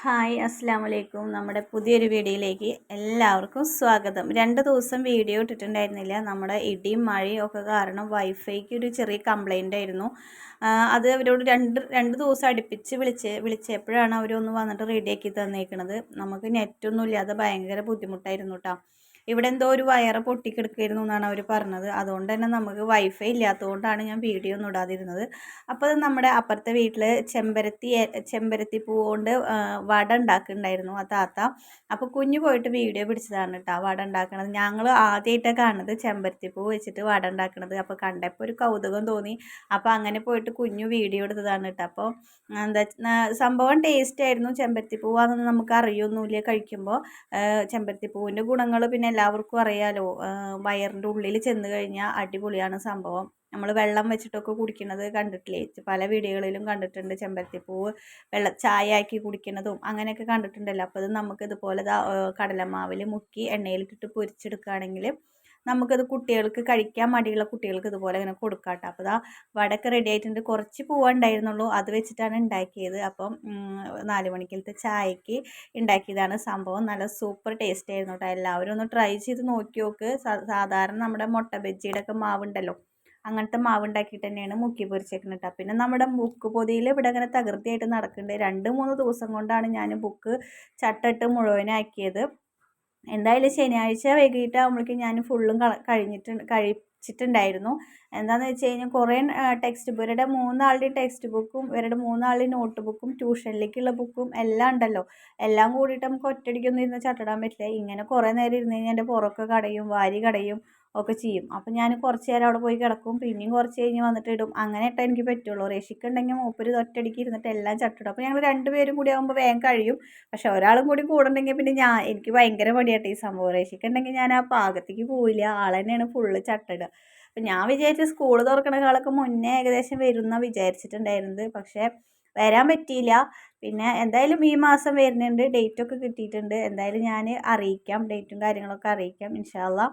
Hi അസ്സാം വലൈക്കും. നമ്മുടെ പുതിയൊരു വീഡിയോയിലേക്ക് എല്ലാവർക്കും സ്വാഗതം. 2 ദിവസം വീഡിയോ ഇട്ടിട്ടുണ്ടായിരുന്നില്ല. നമ്മുടെ ഇടിയും മഴയും ഒക്കെ കാരണം വൈഫൈക്ക് ഒരു ചെറിയ കംപ്ലൈൻ്റ് ആയിരുന്നു. അത് അവരോട് രണ്ട് ദിവസം അടുപ്പിച്ച് വിളിച്ചപ്പോഴാണ് അവരൊന്ന് വന്നിട്ട് റെഡിയാക്കി തന്നേക്കണത്. നമുക്ക് നെറ്റൊന്നും ഇല്ലാതെ ഭയങ്കര ബുദ്ധിമുട്ടായിരുന്നു കേട്ടോ. ഇവിടെ എന്തോ ഒരു വയറ് പൊട്ടിക്കിടക്കായിരുന്നു എന്നാണ് അവർ പറഞ്ഞത്. അതുകൊണ്ട് തന്നെ നമുക്ക് വൈഫൈ ഇല്ലാത്തതുകൊണ്ടാണ് ഞാൻ വീഡിയോ ഒന്നും ഇടാതിരുന്നത്. അപ്പോൾ നമ്മുടെ അപ്പുറത്തെ വീട്ടിൽ ചെമ്പരത്തി പൂ കൊണ്ട് വട ഉണ്ടാക്കുന്നുണ്ടായിരുന്നു ആ താത്ത. അപ്പോൾ കുഞ്ഞു പോയിട്ട് വീഡിയോ പിടിച്ചതാണ് കേട്ടോ വട ഉണ്ടാക്കണത്. ഞങ്ങൾ ആദ്യമായിട്ടാണ് കാണുന്നത് ചെമ്പരത്തി പൂ വെച്ചിട്ട് വട ഉണ്ടാക്കണത്. അപ്പോൾ കണ്ടപ്പോൾ ഒരു കൗതുകം തോന്നി. അപ്പോൾ അങ്ങനെ പോയിട്ട് കുഞ്ഞു വീഡിയോ എടുത്തതാണ് കേട്ടോ. അപ്പോൾ എന്താ സംഭവം ടേസ്റ്റ് ആയിരുന്നു. ചെമ്പരത്തി പൂവാണെന്ന് നമുക്ക് അറിയൊന്നുമില്ല കഴിക്കുമ്പോൾ. ചെമ്പരത്തി പൂവിൻ്റെ ഗുണങ്ങൾ പിന്നെ എല്ലാവർക്കും അറിയാലോ. വയറിൻ്റെ ഉള്ളിൽ ചെന്ന് കഴിഞ്ഞാൽ അടിപൊളിയാണ് സംഭവം. നമ്മൾ വെള്ളം വെച്ചിട്ടൊക്കെ കുടിക്കുന്നത് കണ്ടിട്ടില്ലേ? പല വീഡിയോകളിലും കണ്ടിട്ടുണ്ട്. ചെമ്പരത്തിപ്പൂവ് ചായ ആക്കി കുടിക്കുന്നതും അങ്ങനെയൊക്കെ കണ്ടിട്ടുണ്ടല്ലോ. അപ്പോൾ അത് നമുക്ക് ഇതുപോലെ കടലമാവിൽ മുക്കി എണ്ണയിലിട്ടിട്ട് പൊരിച്ചെടുക്കുകയാണെങ്കിൽ നമുക്കത് കുട്ടികൾക്ക് കഴിക്കാൻ മടിയുള്ള കുട്ടികൾക്ക് ഇതുപോലെ ഇങ്ങനെ കൊടുക്കാം കേട്ടോ. അപ്പോൾ വടക്ക് റെഡി ആയിട്ടുണ്ട്. കുറച്ച് പൂവുണ്ടായിരുന്നുള്ളൂ, അത് വെച്ചിട്ടാണ് ഉണ്ടാക്കിയത്. അപ്പം 4 മണിക്കലത്തെ ചായക്ക് ഉണ്ടാക്കിയതാണ് സംഭവം. നല്ല സൂപ്പർ ടേസ്റ്റ് ആയിരുന്നു കേട്ടോ. എല്ലാവരും ഒന്ന് ട്രൈ ചെയ്ത് നോക്കി നോക്ക്. സാധാരണ നമ്മുടെ മുട്ട ബജ്ജിയുടെ ഒക്കെ മാവുണ്ടല്ലോ, അങ്ങനത്തെ മാവ് ഉണ്ടാക്കിയിട്ട് തന്നെയാണ് മുക്കി പൊരിച്ചേക്കുന്നത് കേട്ടോ. പിന്നെ നമ്മുടെ ബുക്ക് പൊതിയിൽ ഇവിടെ അങ്ങനെ തകൃതിയായിട്ട് നടക്കുന്നുണ്ട്. 2-3 ദിവസം കൊണ്ടാണ് ഞാൻ ബുക്ക് ചട്ടിട്ട് മുഴുവനാക്കിയത്. എന്തായാലും ശനിയാഴ്ച വൈകിട്ടാകുമ്പോഴേക്കും ഞാൻ ഫുള്ളും കഴിച്ചിട്ടുണ്ടായിരുന്നു. എന്താണെന്ന് വെച്ച് കഴിഞ്ഞാൽ കുറേ ടെക്സ്റ്റ് ബുക്ക്, ഇവരുടെ 3 ആളുടെയും ടെക്സ്റ്റ് ബുക്കും ഇവരുടെ 3 ആളുടെയും നോട്ട് ബുക്കും ട്യൂഷനിലേക്കുള്ള ബുക്കും എല്ലാം ഉണ്ടല്ലോ. എല്ലാം കൂടിയിട്ട് നമുക്ക് ഒറ്റയടിക്കൊന്നും ഇരുന്ന് ചട്ടിടാൻ പറ്റില്ല. ഇങ്ങനെ കുറേ നേരം ഇരുന്ന് കഴിഞ്ഞാൽ എൻ്റെ പുറമൊക്കെ കടയും വാരി കടയും ഒക്കെ ചെയ്യും. അപ്പം ഞാൻ കുറച്ച് നേരം അവിടെ പോയി കിടക്കും, പിന്നെയും കുറച്ച് കഴിഞ്ഞ് വന്നിട്ട് ഇടും. അങ്ങനെ ഇട്ടാൽ എനിക്ക് പറ്റുള്ളൂ. റേഷിക്കുണ്ടെങ്കിൽ മൂപ്പര് ഒറ്റയടിക്ക് ഇരുന്നിട്ട് എല്ലാം ചട്ടിടും. അപ്പോൾ ഞങ്ങൾ 2 പേരും കൂടി ആകുമ്പോൾ വേഗം കഴിയും. പക്ഷെ ഒരാളും കൂടി കൂടുന്നുണ്ടെങ്കിൽ പിന്നെ എനിക്ക് ഭയങ്കര മടിയായിട്ട് ഈ സംഭവം. റേഷിക്കുണ്ടെങ്കിൽ ഞാൻ ആ പാകത്തേക്ക് പോയില്ല, ആൾ തന്നെയാണ് ഫുള്ള് ചട്ടിടുക. അപ്പം ഞാൻ വിചാരിച്ചു സ്കൂൾ തുറക്കണക്കാളൊക്കെ മുന്നേ ഏകദേശം വരുമെന്നാണ് വിചാരിച്ചിട്ടുണ്ടായിരുന്നത്. പക്ഷേ വരാൻ പറ്റിയില്ല. പിന്നെ എന്തായാലും ഈ മാസം വരുന്നുണ്ട്, ഡേറ്റൊക്കെ കിട്ടിയിട്ടുണ്ട്. എന്തായാലും ഞാൻ അറിയിക്കാം, ഡേറ്റും കാര്യങ്ങളൊക്കെ അറിയിക്കാം ഇൻഷാ അള്ളാ.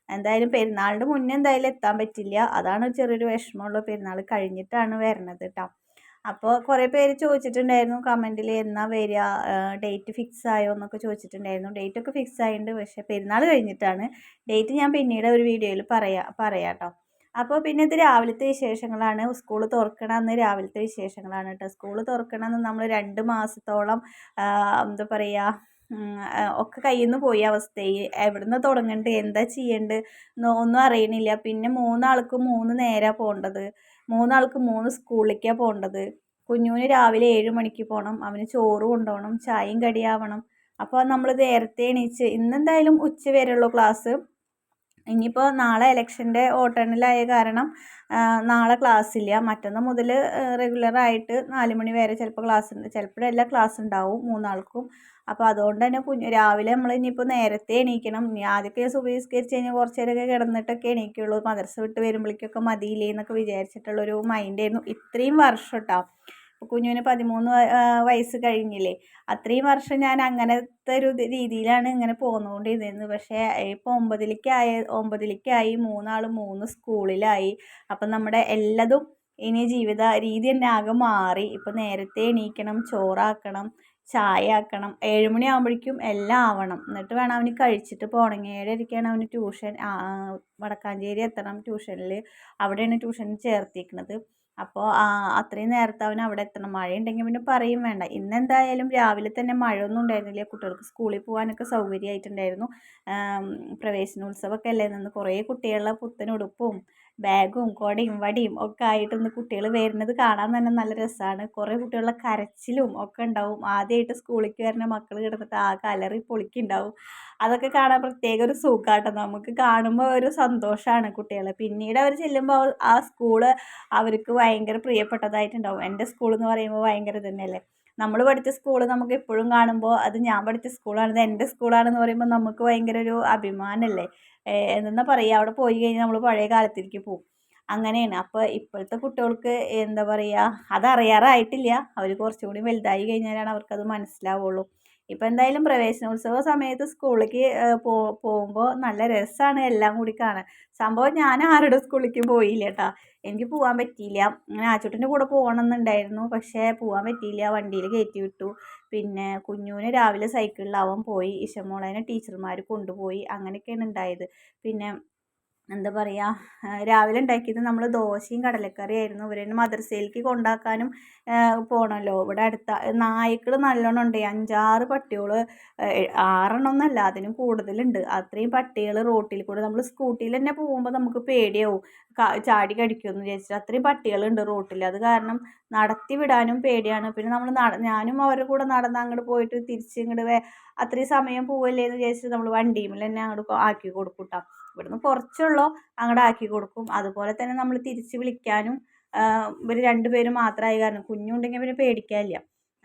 എന്തായാലും പെരുന്നാളിൻ്റെ മുന്നേ എന്തായാലും എത്താൻ പറ്റില്ല, അതാണ് ചെറിയൊരു വിഷമമുള്ളൂ. പെരുന്നാൾ കഴിഞ്ഞിട്ടാണ് വരണത് കേട്ടോ. അപ്പോൾ കുറേ പേര് ചോദിച്ചിട്ടുണ്ടായിരുന്നു കമൻറ്റിൽ എന്നാ വരിക, ഡേറ്റ് ഫിക്സ് ആയോ എന്നൊക്കെ ചോദിച്ചിട്ടുണ്ടായിരുന്നു. ഡേറ്റൊക്കെ ഫിക്സ് ആയിട്ടുണ്ട്, പക്ഷേ പെരുന്നാൾ കഴിഞ്ഞിട്ടാണ്. ഡേറ്റ് ഞാൻ പിന്നീട് ഒരു വീഡിയോയിൽ പറയാം കേട്ടോ. അപ്പോൾ പിന്നെ ഇത് രാവിലത്തെ വിശേഷങ്ങളാണ്. സ്കൂൾ തുറക്കണമെന്ന് രാവിലത്തെ വിശേഷങ്ങളാണ് കേട്ടോ. സ്കൂൾ തുറക്കണമെന്ന് നമ്മൾ 2 മാസത്തോളം എന്താ പറയുക, ഒക്കെ കയ്യിൽ നിന്ന് പോയ അവസ്ഥയായി. എവിടുന്ന് തുടങ്ങേണ്ടത്, എന്താ ചെയ്യേണ്ടത് ഒന്നും അറിയണില്ല. പിന്നെ 3 ആൾക്കും 3 നേരമാണ് പോകേണ്ടത്. 3 ആൾക്കും 3 സ്കൂളിലേക്കാണ് പോകേണ്ടത്. കുഞ്ഞുവിന് രാവിലെ 7 മണിക്ക് പോകണം, അവന് ചോറ് കൊണ്ടുപോകണം, ചായയും കടിയാവണം. അപ്പോൾ നമ്മൾ നേരത്തെ എണീച്ച് ഇന്നെന്തായാലും ഉച്ച വരെയുള്ളൂ ക്ലാസ്. ഇനിയിപ്പോൾ നാളെ ഇലക്ഷൻ്റെ വോട്ടെണ്ണലായ കാരണം നാളെ ക്ലാസ്സില്ല. മറ്റന്നാൾ മുതൽ റെഗുലറായിട്ട് 4 മണി വരെ ചിലപ്പോൾ ക്ലാസ് ഉണ്ട്, ചിലപ്പോഴെല്ലാം ക്ലാസ് ഉണ്ടാവും 3 ആൾക്കും. അപ്പോൾ അതുകൊണ്ട് തന്നെ രാവിലെ നമ്മൾ ഇനിയിപ്പോൾ നേരത്തെ എണീക്കണം. ആദ്യമൊക്കെ സുബഹി നിസ്കരിച്ച് കഴിഞ്ഞാൽ കുറച്ച് നേരമൊക്കെ കിടന്നിട്ടൊക്കെ എണീക്കുള്ളൂ. മദ്രസ വിട്ട് വരുമ്പോഴേക്കൊക്കെ മതിയില്ലേ എന്നൊക്കെ വിചാരിച്ചിട്ടുള്ളൊരു മൈൻഡായിരുന്നു ഇത്രയും വർഷം കേട്ടോ. കുഞ്ഞുവിന് 13 വയസ്സ് കഴിഞ്ഞില്ലേ. അത്രയും വർഷം ഞാൻ അങ്ങനത്തെ ഒരു രീതിയിലാണ് ഇങ്ങനെ പോന്നുകൊണ്ടിരുന്നത്. പക്ഷേ ഇപ്പോൾ 9ലേക്കായി 3 ആളും 3 സ്കൂളിലായി. അപ്പം നമ്മുടെ എല്ലാതും ഇനി ജീവിത രീതി തന്നെ ആകെ മാറി. ഇപ്പം നേരത്തെ എണീക്കണം, ചോറാക്കണം, ചായ ആക്കണം, 7 മണിയാകുമ്പോഴേക്കും എല്ലാം ആവണം. എന്നിട്ട് വേണം അവന് കഴിച്ചിട്ട് പോകണമെങ്കിൽ. 7:30ക്കാണ് അവന് ട്യൂഷൻ. വടക്കാഞ്ചേരി എത്തണം ട്യൂഷനിൽ, അവിടെയാണ് ട്യൂഷനിൽ ചേർത്തിരിക്കുന്നത്. അപ്പോൾ അത്രയും നേരത്തെ അവൻ അവിടെ എത്തണം. മഴയുണ്ടെങ്കിൽ പിന്നെ പറയും വേണ്ട. ഇന്നെന്തായാലും രാവിലെ തന്നെ മഴയൊന്നും ഉണ്ടായിരുന്നില്ല. കുട്ടികൾക്ക് സ്കൂളിൽ പോകാനൊക്കെ സൗകര്യമായിട്ടുണ്ടായിരുന്നു. പ്രവേശനോത്സവമൊക്കെ അല്ലേ നിന്ന്. കുറേ കുട്ടികളുടെ പുത്തൻ ഉടുപ്പും ബാഗും കൊടയും വടിയും ഒക്കെ ആയിട്ട് ഇന്ന് കുട്ടികൾ വരുന്നത് കാണാൻ തന്നെ നല്ല രസമാണ്. കുറേ കുട്ടികളുടെ കരച്ചിലും ഒക്കെ ഉണ്ടാവും. ആദ്യമായിട്ട് സ്കൂളിലേക്ക് വരുന്ന മക്കൾ കിടന്നിട്ട് ആ കലറി പൊളിക്കുണ്ടാവും. അതൊക്കെ കാണാൻ പ്രത്യേക ഒരു സുഖമാട്ടോ. നമുക്ക് കാണുമ്പോൾ ഒരു സന്തോഷമാണ് കുട്ടികളെ. പിന്നീട് അവർ ചെല്ലുമ്പോൾ ആ സ്കൂള് അവർക്ക് ഭയങ്കര പ്രിയപ്പെട്ടതായിട്ടുണ്ടാവും. എൻ്റെ സ്കൂൾ എന്ന് പറയുമ്പോൾ ഭയങ്കര തന്നെയല്ലേ. നമ്മൾ പഠിച്ച സ്കൂൾ നമുക്ക് എപ്പോഴും കാണുമ്പോൾ അത് ഞാൻ പഠിച്ച സ്കൂളാണ്, ഇത് എൻ്റെ സ്കൂളാണെന്ന് പറയുമ്പോൾ നമുക്ക് ഭയങ്കര ഒരു അഭിമാനമല്ലേ. എന്താ പറയുക, അവിടെ പോയി കഴിഞ്ഞാൽ നമ്മൾ പഴയ കാലത്തിലേക്ക് പോകും. അങ്ങനെയാണ്. അപ്പോൾ ഇപ്പോഴത്തെ കുട്ടികൾക്ക് എന്താ പറയുക, അതറിയാറായിട്ടില്ല. അവർ കുറച്ചും കൂടി വലുതായി കഴിഞ്ഞാലാണ് അവർക്കത് മനസ്സിലാവുള്ളൂ. ഇപ്പം എന്തായാലും പ്രവേശനോത്സവ സമയത്ത് സ്കൂളിലേക്ക് പോകുമ്പോൾ നല്ല രസമാണ് എല്ലാം കൂടി കാണാൻ. സംഭവം ഞാൻ ആരുടെ സ്കൂളിലേക്കും പോയില്ല കേട്ടോ. എനിക്ക് പോകാൻ പറ്റിയില്ല. അങ്ങനെ ആച്ചൂട്ടൻ്റെ കൂടെ പോകണമെന്നുണ്ടായിരുന്നു, പക്ഷേ പോകാൻ പറ്റിയില്ല. വണ്ടിയിൽ കയറ്റി വിട്ടു. പിന്നെ കുഞ്ഞൂന് രാവിലെ സൈക്കിളിൽ അവൻ പോയി, ഇശമോളേനെ ടീച്ചർമാർ കൊണ്ടുപോയി. അങ്ങനെയൊക്കെയാണ് ഉണ്ടായത്. പിന്നെ എന്താ പറയുക, രാവിലെ ഉണ്ടാക്കിയത് നമ്മൾ ദോശയും കടലക്കറിയായിരുന്നു. ഇവരെ മദ്രസയിലേക്ക് കൊണ്ടാക്കാനും പോകണമല്ലോ. ഇവിടെ അടുത്ത നായ്ക്കൾ നല്ലോണം ഉണ്ട്. 5-6 പട്ടികൾ, 6 എന്നല്ല അതിനും കൂടുതലുണ്ട്. അത്രയും പട്ടികൾ റോട്ടിൽ കൂടെ, നമ്മൾ സ്കൂട്ടിയിൽ തന്നെ പോകുമ്പോൾ നമുക്ക് പേടിയാവും ചാടി കടിക്കുമെന്ന് വിചാരിച്ചിട്ട്. അത്രയും പട്ടികളുണ്ട് റോട്ടിൽ. അത് കാരണം നടത്തി വിടാനും പേടിയാണ്. പിന്നെ നമ്മൾ ഞാനും അവരുടെ കൂടെ നടന്ന് അങ്ങോട്ട് പോയിട്ട് തിരിച്ച് ഇങ്ങോട്ട് അത്രയും സമയം പോവല്ലേ എന്ന് വിചാരിച്ചിട്ട് നമ്മൾ വണ്ടിയിൽ തന്നെ അങ്ങോട്ട് ആക്കി കൊടുക്കും കേട്ടോ. ഇവിടുന്ന് കുറച്ചുള്ളൂ അങ്ങോട്ട് ആക്കി കൊടുക്കും. അതുപോലെ തന്നെ നമ്മൾ തിരിച്ച് വിളിക്കാനും ഇവർ 2 പേരും മാത്രമായ കാരണം കുഞ്ഞുണ്ടെങ്കിൽ പിന്നെ പേടിക്കാനില്ല.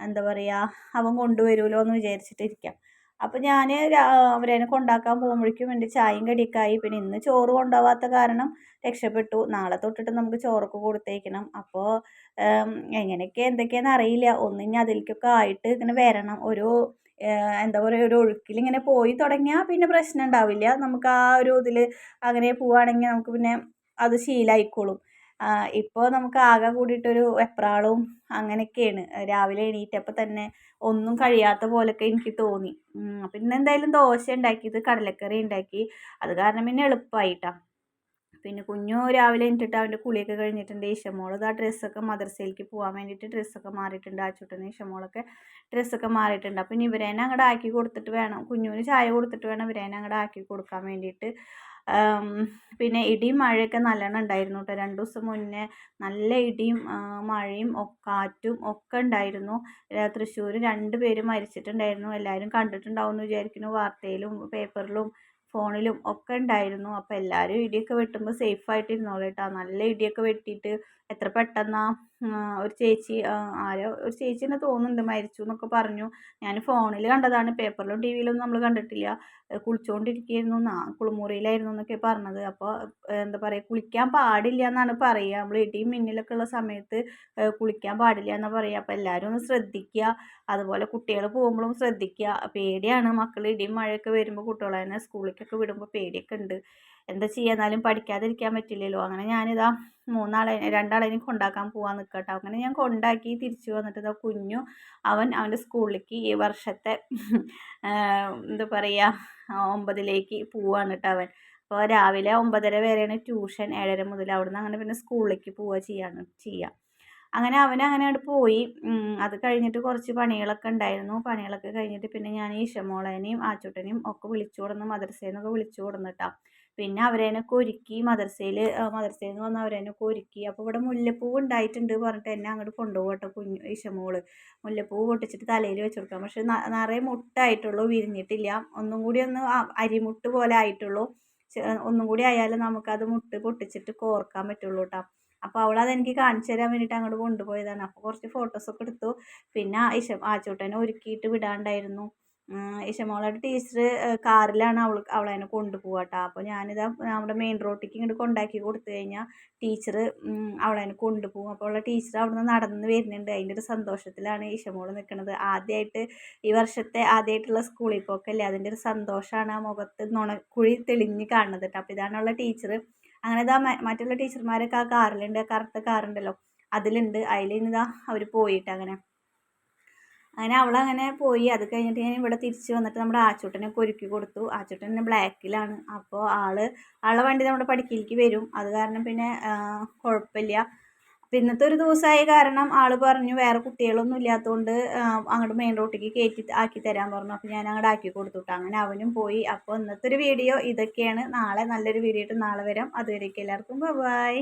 എന്താ പറയുക, അവൻ കൊണ്ടുവരുമല്ലോ എന്ന് വിചാരിച്ചിട്ടിരിക്കാം. അപ്പോൾ ഞാൻ അവരെ കൊണ്ടാക്കാൻ പോകുമ്പോഴേക്കും എൻ്റെ ചായയും കടിയൊക്കെ ആയി. പിന്നെ ഇന്ന് ചോറ് കൊണ്ടുപോകാത്ത കാരണം രക്ഷപ്പെട്ടു. നാളെ തൊട്ടിട്ട് നമുക്ക് ചോറൊക്കെ കൊടുത്തേക്കണം. അപ്പോൾ എങ്ങനെയൊക്കെ എന്തൊക്കെയാണെന്ന് അറിയില്ല. ഇനി അതിലേക്കൊക്കെ ആയിട്ട് ഇങ്ങനെ വരണം. എന്താ പറയുക, ഒരു ഒഴുക്കിലിങ്ങനെ പോയി തുടങ്ങിയാൽ പിന്നെ പ്രശ്നം ഉണ്ടാവില്ല. നമുക്ക് ആ ഒരു ഇതിൽ അങ്ങനെ പോവുകയാണെങ്കിൽ നമുക്ക് പിന്നെ അത് ശീലമായിക്കോളും. ഇപ്പോൾ നമുക്ക് ആകെ കൂടിയിട്ടൊരു വെപ്രാളവും അങ്ങനെയൊക്കെയാണ്. രാവിലെ എണീറ്റപ്പോൾ തന്നെ ഒന്നും കഴിയാത്ത പോലെയൊക്കെ എനിക്ക് തോന്നി. പിന്നെ എന്തായാലും ദോശ ഉണ്ടാക്കിയത്, കടലക്കറി ഉണ്ടാക്കി. അത് കാരണം പിന്നെ എളുപ്പമായിട്ടാണ്. പിന്നെ കുഞ്ഞു രാവിലെ എണീറ്റിട്ട് അവൻ്റെ കുളിയൊക്കെ കഴിഞ്ഞിട്ടുണ്ട്. ഇശമോൾ ആ ഡ്രസ്സൊക്കെ മദ്രസയിലേക്ക് പോകാൻ വേണ്ടിയിട്ട് ഡ്രസ്സൊക്കെ മാറിയിട്ടുണ്ട്. ആച്ചൂട്ടനും ഇശമോളൊക്കെ ഡ്രസ്സൊക്കെ മാറിയിട്ടുണ്ട്. അപ്പം ഇനി ഇവരേനെ അങ്ങോട്ട് ആക്കി കൊടുത്തിട്ട് വേണം, കുഞ്ഞുവിന് ചായ കൊടുത്തിട്ട് വേണം ഇവരേനെ അങ്ങോട്ട് ആക്കി കൊടുക്കാൻ വേണ്ടിയിട്ട്. പിന്നെ ഇടിയും മഴയൊക്കെ നല്ലോണം ഉണ്ടായിരുന്നു കേട്ടോ. 2 ദിവസം മുന്നേ നല്ല ഇടിയും മഴയും കാറ്റും ഒക്കെ ഉണ്ടായിരുന്നു. തൃശ്ശൂർ 2 പേര് മരിച്ചിട്ടുണ്ടായിരുന്നു. എല്ലാവരും കണ്ടിട്ടുണ്ടാവും എന്ന് വിചാരിക്കുന്നു. വാർത്തയിലും പേപ്പറിലും ഫോണിലും ഒക്കെ ഉണ്ടായിരുന്നു. അപ്പോൾ എല്ലാവരും ഇടിയൊക്കെ വെട്ടുമ്പോൾ സേഫായിട്ട് ഇരുന്നോളൂ കേട്ടോ. നല്ല ഇടിയൊക്കെ വെട്ടിയിട്ട് എത്ര പെട്ടെന്നാണ് ഒരു ചേച്ചി, ഒരു ചേച്ചി തന്നെ തോന്നുന്നുണ്ട് മരിച്ചു എന്നൊക്കെ പറഞ്ഞു. ഞാൻ ഫോണിൽ കണ്ടതാണ്, പേപ്പറിലും ടി വിയിലൊന്നും നമ്മൾ കണ്ടിട്ടില്ല. കുളിച്ചുകൊണ്ടിരിക്കുകയായിരുന്നു, കുളിമുറിയിലായിരുന്നു എന്നൊക്കെ പറഞ്ഞത്. അപ്പോൾ എന്താ പറയുക, കുളിക്കാൻ പാടില്ല എന്നാണ് പറയുക. നമ്മൾ ഇടിയും മിന്നലൊക്കെ ഉള്ള സമയത്ത് കുളിക്കാൻ പാടില്ല എന്നാണ് പറയുക. അപ്പോൾ എല്ലാവരും ഒന്ന് ശ്രദ്ധിക്കുക. അതുപോലെ കുട്ടികൾ പോകുമ്പോഴും ശ്രദ്ധിക്കുക. പേടിയാണ്, മക്കൾ ഇടിയും മഴയൊക്കെ വരുമ്പോൾ കുട്ടികളെ തന്നെ സ്കൂളിലേക്കൊക്കെ വിടുമ്പോൾ പേടിയൊക്കെ ഉണ്ട്. എന്താ ചെയ്യുക, എന്നാലും പഠിക്കാതിരിക്കാൻ പറ്റില്ലല്ലോ. അങ്ങനെ ഞാനിതാ 2 ആളെയും കൊണ്ടാക്കാൻ പോകാൻ നിൽക്കട്ടോ. അങ്ങനെ ഞാൻ കൊണ്ടാക്കി തിരിച്ചു വന്നിട്ട് ഇതാ കുഞ്ഞു അവൻ്റെ സ്കൂളിലേക്ക് ഈ വർഷത്തെ എന്താ പറയുക 9ലേക്ക് പോവാണ് കേട്ടോ അവൻ. അപ്പോൾ രാവിലെ 9:30 വരെയാണ് ട്യൂഷൻ, 7:30 മുതൽ. അവിടുന്ന് അങ്ങനെ പിന്നെ സ്കൂളിലേക്ക് പോവുക ചെയ്യുക. അങ്ങനെ അവനങ്ങനെ അങ്ങോട്ട് പോയി. അത് കഴിഞ്ഞിട്ട് കുറച്ച് പണികളൊക്കെ ഉണ്ടായിരുന്നു. പണികളൊക്കെ കഴിഞ്ഞിട്ട് പിന്നെ ഞാൻ ഇശമോളേനെയും ആച്ചൂട്ടനെയും ഒക്കെ വിളിച്ചു കൊടുന്ന്, മദ്രസയിൽ നിന്നൊക്കെ വിളിച്ചു കൊടുന്നിട്ടാ. പിന്നെ അവരേനൊക്കെ ഒരുക്കി, മദ്രസയിൽ നിന്ന് വന്ന് അവരേനൊക്കെ ഒരുക്കി. അപ്പോൾ ഇവിടെ മുല്ലപ്പൂവ് ഉണ്ടായിട്ടുണ്ട് പറഞ്ഞിട്ട് എന്നെ അങ്ങോട്ട് കൊണ്ടുപോകട്ടോ ഇശമോള്. മുല്ലപ്പൂവ് പൊട്ടിച്ചിട്ട് തലയിൽ വെച്ച് കൊടുക്കാം. പക്ഷെ നിറയെ മുട്ടായിട്ടുള്ളൂ, വിരിഞ്ഞിട്ടില്ല. ഒന്നും കൂടി ഒന്ന് അരിമുട്ട് പോലെ ആയിട്ടുള്ളൂ. ഒന്നും കൂടി ആയാലും നമുക്കത് മുട്ട് പൊട്ടിച്ചിട്ട് കോർക്കാൻ പറ്റുള്ളൂ കേട്ടോ. അപ്പോൾ അവളതെനിക്ക് കാണിച്ചു തരാൻ വേണ്ടിയിട്ട് അങ്ങോട്ട് കൊണ്ടുപോയതാണ്. അപ്പോൾ കുറച്ച് ഫോട്ടോസൊക്കെ എടുത്തു. പിന്നെ ആച്ചൂട്ടനെ ഒരുക്കിയിട്ട് വിടാണ്ടായിരുന്നു. ഇശമോളുടെ ടീച്ചർ കാറിലാണ് അവളതിനെ കൊണ്ടുപോവുക കേട്ടോ. അപ്പോൾ ഞാനിതാ നമ്മുടെ മെയിൻ റോഡിലേക്ക് ഇങ്ങോട്ട് കൊണ്ടാക്കി കൊടുത്തു കഴിഞ്ഞാൽ ടീച്ചർ അവളതിനെ കൊണ്ടുപോകും. അപ്പോൾ ഉള്ള ടീച്ചർ അവിടുന്ന് നടന്ന് വരുന്നുണ്ട്. അതിൻ്റെ ഒരു സന്തോഷത്തിലാണ് ഇശമോൾ നിൽക്കുന്നത്. ആദ്യമായിട്ട് ഈ വർഷത്തെ ആദ്യമായിട്ടുള്ള സ്കൂളിൽ പോക്കല്ലേ, അതിൻ്റെ ഒരു സന്തോഷമാണ് ആ മുഖത്ത് നുണക്കുഴി തെളിഞ്ഞ് കാണുന്നത് കേട്ടോ. അപ്പോൾ ഇതാണുള്ള ടീച്ചർ. അങ്ങനെ ഇതാ മറ്റുള്ള ടീച്ചർമാരൊക്കെ ആ കാറിലുണ്ട്, കറുത്ത കാറുണ്ടല്ലോ അതിലുണ്ട്. അതിലിതാ അവർ പോയിട്ട് അങ്ങനെ അവളങ്ങനെ പോയി. അത് കഴിഞ്ഞിട്ട് ഞാൻ ഇവിടെ തിരിച്ച് വന്നിട്ട് നമ്മുടെ ആച്ചൂട്ടനൊക്കെ ഒരുക്കി കൊടുത്തു. ആച്ചൂട്ടൻ ബ്ലാക്കിലാണ്. അപ്പോൾ ആളെ വണ്ടി നമ്മുടെ പടിക്കലേക്ക് വരും. അത് കാരണം പിന്നെ കുഴപ്പമില്ല. അപ്പോൾ ഇന്നത്തെ ഒരു ദിവസമായ കാരണം ആൾ പറഞ്ഞു വേറെ കുട്ടികളൊന്നും ഇല്ലാത്തതുകൊണ്ട് അങ്ങോട്ട് മെയിൻ റോഡിലേക്ക് ആക്കി തരാൻ പറഞ്ഞു. അപ്പോൾ ഞാൻ അങ്ങോട്ട് ആക്കി കൊടുത്തു കേട്ടോ. അങ്ങനെ അവനും പോയി. അപ്പോൾ ഇന്നത്തെ ഒരു വീഡിയോ ഇതൊക്കെയാണ്. നാളെ നല്ലൊരു വീഡിയോ ആയിട്ട് നാളെ വരാം. അതുവരേക്കും എല്ലാവർക്കും ബൈ.